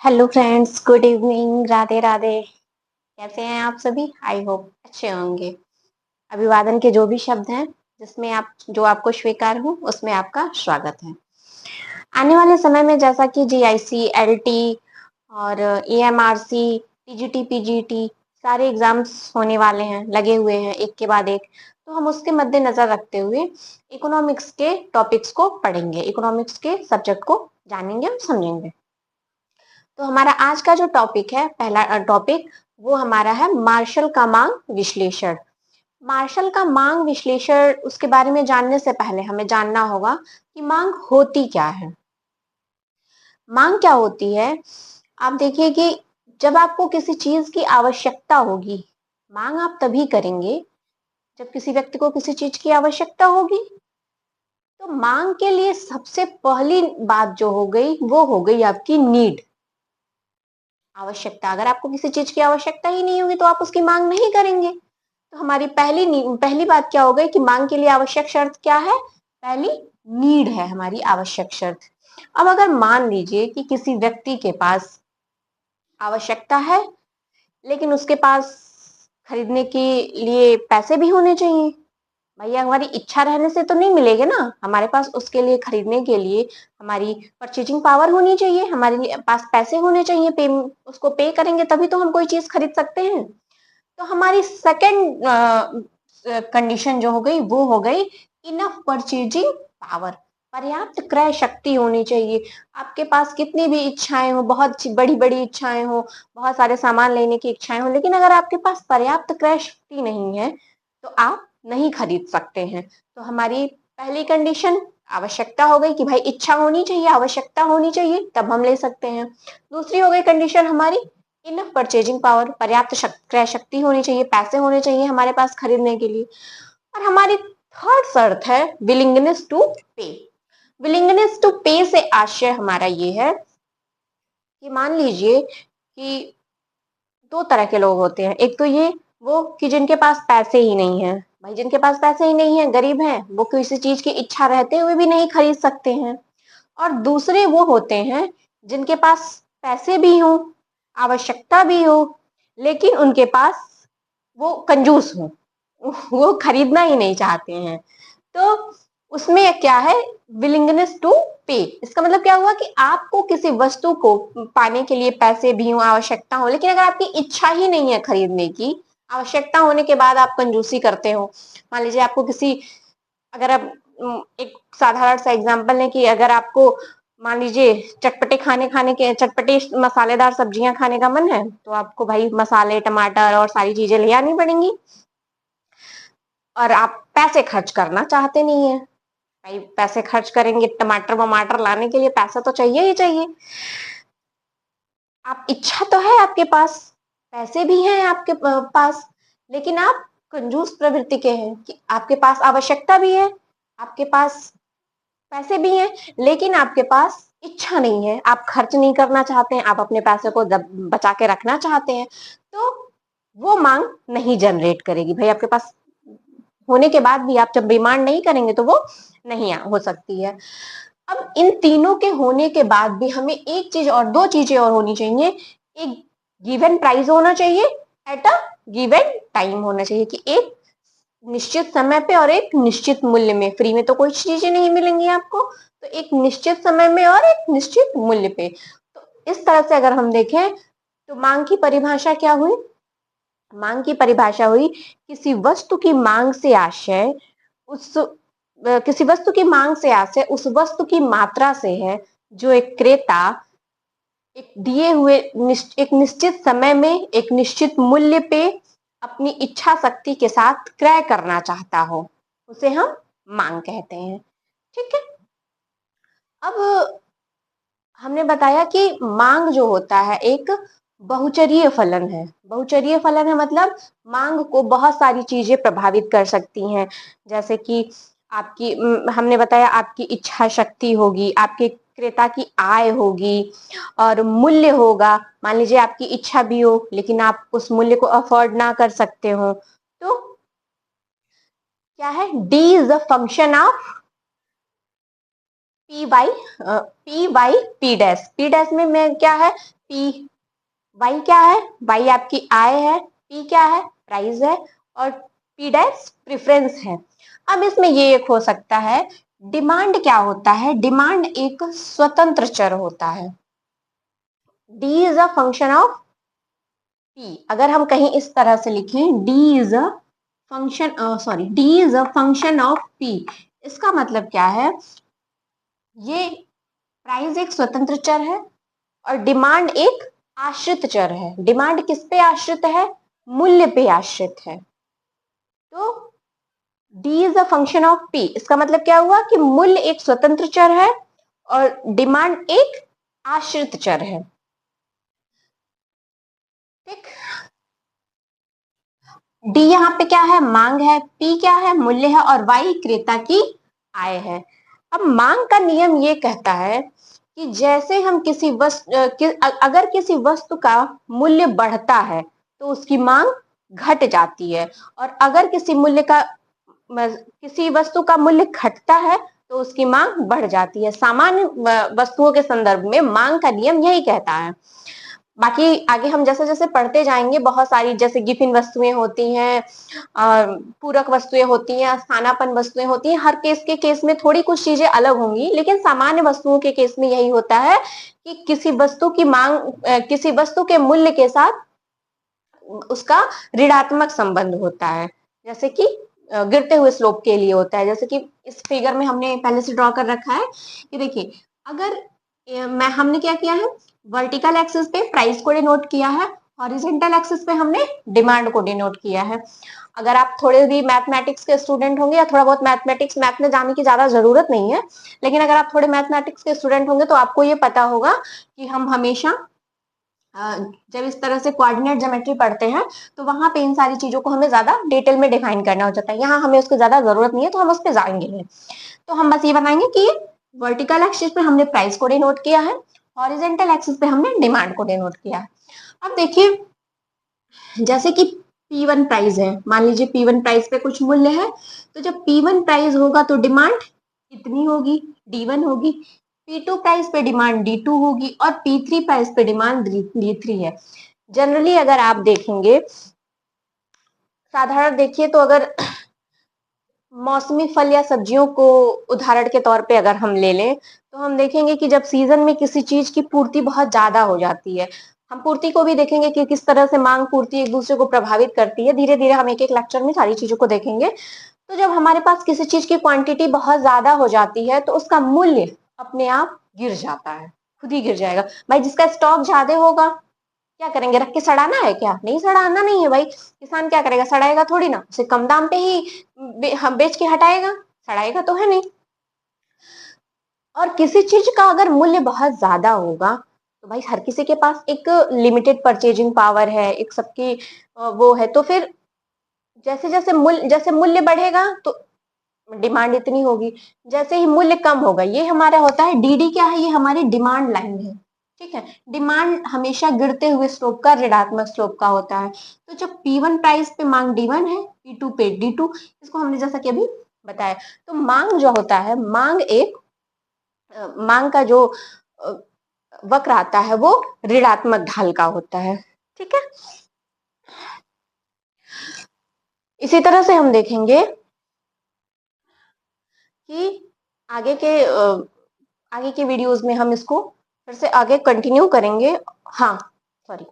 Hello friends, good evening, Radhe Radhe. कैसे हैं आप सभी? आई होप अच्छे होंगे। अभिवादन के जो भी शब्द हैं जिसमें आप जो आपको स्वीकार हो उसमें आपका स्वागत है। आने वाले समय में जैसा कि जीआईसी, एलटी और एएमआरसी, टीजीटी, पीजीटी सारे एग्जाम्स होने वाले हैं, लगे हुए हैं एक के बाद एक। तो हम उसके मद्देनजर रखते हुए इकोनॉमिक्स के टॉपिक्स को पढ़ेंगे, इकोनॉमिक्स के सब्जेक्ट को जानेंगे और समझेंगे। तो हमारा आज का जो टॉपिक है, पहला टॉपिक, वो हमारा है मार्शल का मांग विश्लेषण। मार्शल का मांग विश्लेषण, उसके बारे में जानने से पहले हमें जानना होगा कि मांग होती क्या है। मांग क्या होती है? आप देखिए कि जब आपको किसी चीज की आवश्यकता होगी, मांग आप तभी करेंगे जब किसी व्यक्ति को किसी चीज की आवश्यकता होगी। तो मांग के लिए सबसे पहली बात जो हो गई वो हो गई आपकी नीड, आवश्यकता। अगर आपको किसी चीज की आवश्यकता ही नहीं होगी तो आप उसकी मांग नहीं करेंगे। तो हमारी पहली बात क्या हो गई कि मांग के लिए आवश्यक शर्त क्या है? पहली नीड है हमारी आवश्यक शर्त। अब अगर मान लीजिए कि किसी व्यक्ति के पास आवश्यकता है लेकिन उसके पास खरीदने के लिए पैसे भी होने चाहिए। भैया, हमारी इच्छा रहने से तो नहीं मिलेगा ना, हमारे पास उसके लिए खरीदने के लिए हमारी परचेजिंग पावर होनी चाहिए, हमारे पास पैसे होने चाहिए, उसको पे करेंगे तभी तो हम कोई चीज खरीद सकते हैं। तो हमारी सेकंड कंडीशन जो हो गई वो हो गई इनफ परचेजिंग पावर, पर्याप्त क्रय शक्ति होनी चाहिए। आपके पास कितनी भी इच्छाएं हो, बहुत बड़ी बड़ी इच्छाएं हो, बहुत सारे सामान लेने की इच्छाएं हो, लेकिन अगर आपके पास पर्याप्त क्रय शक्ति नहीं है तो आप नहीं खरीद सकते हैं। तो हमारी पहली कंडीशन आवश्यकता हो गई कि भाई इच्छा होनी चाहिए, आवश्यकता होनी चाहिए, तब हम ले सकते हैं। दूसरी हो गई कंडीशन हमारी इनफ परचेजिंग पावर, पर्याप्त क्रय शक्ति होनी चाहिए, पैसे होने चाहिए हमारे पास खरीदने के लिए। और हमारी थर्ड शर्त है विलिंगनेस टू पे। विलिंगनेस टू पे से आशय हमारा ये है कि मान लीजिए कि दो तरह के लोग होते हैं। एक तो ये वो कि जिनके पास पैसे ही नहीं है, भाई जिनके पास पैसे ही नहीं है, गरीब हैं, वो किसी चीज की इच्छा रहते हुए भी नहीं खरीद सकते हैं। और दूसरे वो होते हैं जिनके पास पैसे भी हो, आवश्यकता भी हो, लेकिन उनके पास वो कंजूस हो, वो खरीदना ही नहीं चाहते हैं। तो उसमें क्या है? विलिंगनेस टू पे। इसका मतलब क्या हुआ कि आपको किसी वस्तु को पाने के लिए पैसे भी हो, आवश्यकता हो, लेकिन अगर आपकी इच्छा ही नहीं है खरीदने की, आवश्यकता होने के बाद आप कंजूसी करते हो। मान लीजिए आपको किसी, अगर आप एक साधारण सा एग्जांपल है कि अगर आपको मान लीजिए चटपटे खाने खाने के चटपटे मसालेदार सब्जियां खाने का मन है तो आपको भाई मसाले, टमाटर और सारी चीजें ले आनी पड़ेंगी, और आप पैसे खर्च करना चाहते नहीं है। भाई पैसे खर्च करेंगे टमाटर वमाटर लाने के लिए, पैसा तो चाहिए ही चाहिए। आप इच्छा तो है आपके पास, पैसे भी हैं आपके पास, लेकिन आप कंजूस प्रवृत्ति के हैं कि आपके पास आवश्यकता भी है, आपके पास पैसे भी हैं, लेकिन आपके पास इच्छा नहीं है, आप खर्च नहीं करना चाहते हैं, आप अपने पैसे को बचा के रखना चाहते हैं। तो वो मांग नहीं जनरेट करेगी। भाई आपके पास होने के बाद भी आप जब डिमांड नहीं करेंगे तो वो नहीं हो सकती है। अब इन तीनों के होने के बाद भी हमें एक चीज और, दो चीजें और होनी चाहिए। एक गिवन प्राइस होना चाहिए, एट अ गिवन टाइम होना चाहिए, कि एक निश्चित समय पे और एक निश्चित मूल्य में। फ्री में तो कोई चीजें नहीं मिलेंगी आपको, तो एक निश्चित समय में और एक निश्चित मूल्य पे। तो इस तरह से अगर हम देखें तो मांग की परिभाषा क्या हुई? मांग की परिभाषा हुई किसी वस्तु की मांग से आशय उस किसी वस्तु की मांग से आशय उस वस्तु की मात्रा से है जो एक क्रेता एक दिए हुए एक निश्चित समय में एक निश्चित मूल्य पे अपनी इच्छा शक्ति के साथ क्रय करना चाहता हो, उसे हम मांग कहते हैं। ठीक है। अब हमने बताया कि मांग जो होता है एक बहुचरीय फलन है। बहुचरीय फलन है मतलब मांग को बहुत सारी चीजें प्रभावित कर सकती हैं, जैसे कि आपकी हमने बताया आपकी इच्छा शक्ति होगी, आपके क्रेता की आय होगी और मूल्य होगा। मान लीजिए आपकी इच्छा भी हो लेकिन आप उस मूल्य को अफोर्ड ना कर सकते हो, तो क्या है? D is the function of P by P by P dash. P dash में क्या है? पी, वाई क्या है, वाई आपकी आय है, पी क्या है, प्राइस है, और पी डैश प्रेफरेंस है। अब इसमें ये एक हो सकता है, डिमांड क्या होता है, डिमांड एक स्वतंत्र चर होता है। D is a function of P, अगर हम कहीं इस तरह से लिखें, D is a function, sorry, D is a function of P, इसका मतलब क्या है, ये प्राइस एक स्वतंत्र चर है और डिमांड एक आश्रित चर है। डिमांड किस पे आश्रित है, मूल्य पे आश्रित है। तो D is a function of P, इसका मतलब क्या हुआ कि मूल्य एक स्वतंत्र चर है और डिमांड एक आश्रित चर है। ठीक, D यहाँ पे क्या है, मांग है, P क्या है, मूल्य है, और Y क्रेता की आय है। अब मांग का नियम ये कहता है कि जैसे हम किसी वस्तु, अगर किसी वस्तु का मूल्य बढ़ता है तो उसकी मांग घट जाती है, और अगर किसी वस्तु का मूल्य घटता है तो उसकी मांग बढ़ जाती है। सामान्य वस्तुओं के संदर्भ में मांग का नियम यही कहता है। बाकी आगे हम जैसे जैसे पढ़ते जाएंगे, बहुत सारी जैसे गिफिन वस्तुएं होती हैं, पूरक वस्तुएं होती हैं, स्थानापन्न वस्तुएं होती हैं, हर केस में थोड़ी कुछ चीजें अलग होंगी, लेकिन सामान्य वस्तुओं के केस में यही होता है कि किसी वस्तु की मांग किसी वस्तु के मूल्य के साथ उसका ऋणात्मक संबंध होता है। जैसे कि गिरते हुए स्लोप के लिए होता है, जैसे कि इस फिगर में हमने पहले से ड्रॉ कर रखा है कि देखिए, अगर हमने क्या किया है, वर्टिकल एक्सिस पे प्राइस को डिनोट किया है, हॉरिजॉन्टल एक्सिस पे हमने डिमांड को डिनोट किया है। अगर आप थोड़े भी मैथमेटिक्स के स्टूडेंट होंगे, या थोड़ा बहुत मैथ में जाने की ज्यादा जरूरत नहीं है, लेकिन अगर आप थोड़े मैथमेटिक्स के स्टूडेंट होंगे तो आपको ये पता होगा कि हम हमेशा जब इस तरह से कोऑर्डिनेट ज्योमेट्री पढ़ते हैं तो वहां पे इन सारी चीजों को हमें ज्यादा डिटेल में डिफाइन करना हो जाता है। यहाँ हमें उसकी ज्यादा जरूरत नहीं है, तो हम उस पर जाएंगे नहीं। तो हम बस ये बताएंगे कि वर्टिकल एक्सिस पे हमने प्राइस को डिनोट किया है, हॉरिजॉन्टल एक्सिस पे हमने डिमांड को डिनोट किया है। अब देखिए, जैसे कि P1 प्राइस है, मान लीजिए P1 प्राइस पे कुछ मूल्य है, तो जब P1 प्राइस होगा तो डिमांड कितनी होगी, D1 होगी। P2 प्राइस पे डिमांड D2 होगी, और P3 प्राइस पे डिमांड D3 है। जनरली अगर आप देखेंगे, साधारण देखिए, तो अगर मौसमी फल या सब्जियों को उदाहरण के तौर पे अगर हम ले लें, तो हम देखेंगे कि जब सीजन में किसी चीज की पूर्ति बहुत ज्यादा हो जाती है, हम पूर्ति को भी देखेंगे कि किस तरह से मांग पूर्ति एक दूसरे को प्रभावित करती है। धीरे धीरे हम एक एक लेक्चर में सारी चीजों को देखेंगे। तो जब हमारे पास किसी चीज की क्वांटिटी बहुत ज्यादा हो जाती है तो उसका मूल्य अपने आप गिर जाता है, खुद ही गिर जाएगा। भाई, जिसका स्टॉक ज्यादा होगा, क्या करेंगे, रख के सड़ाना है क्या, नहीं सड़ाना नहीं है भाई। किसान क्या करेगा, सड़ाएगा थोड़ी ना, उसे कम दाम पे ही हम बेच के हटाएगा, सड़ाएगा तो है नहीं। और किसी चीज का अगर मूल्य बहुत ज्यादा होगा तो भाई हर किसी के पास एक लिमिटेड परचेजिंग पावर है, एक सबकी वो है, तो फिर जैसे मूल्य बढ़ेगा तो डिमांड इतनी होगी, जैसे ही मूल्य कम होगा, ये हमारा होता है डीडी, क्या है, ये हमारी डिमांड लाइन है। ठीक है, डिमांड हमेशा गिरते हुए स्लोप का, ऋणात्मक स्लोप का होता है। तो जब P1 प्राइस पे मांग D1 है, P2 पे D2, इसको हमने जैसा कि अभी बताया। तो मांग जो होता है, मांग का जो वक्र आता है वो ऋणात्मक ढाल का होता है। ठीक है, इसी तरह से हम देखेंगे कि आगे के आगे के वीडियोस में हम इसको फिर से आगे कंटिन्यू करेंगे। हाँ, सॉरी,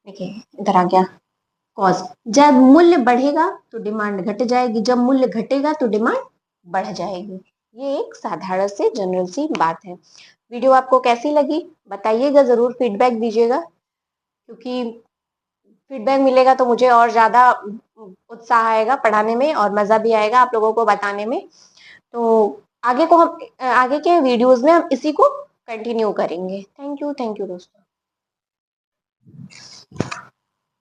देखिए इधर आ गया कॉज। जब मूल्य बढ़ेगा तो डिमांड घट जाएगी, जब मूल्य घटेगा तो डिमांड बढ़ जाएगी। ये एक साधारण से जनरल सी बात है। वीडियो आपको कैसी लगी बताइएगा, जरूर फीडबैक दीजिएगा, क्योंकि फीडबैक मिलेगा तो मुझे और ज्यादा उत्साह आएगा पढ़ाने में, और मजा भी आएगा आप लोगों को बताने में। तो आगे के वीडियोस में हम इसी को कंटिन्यू करेंगे। थैंक यू दोस्तों।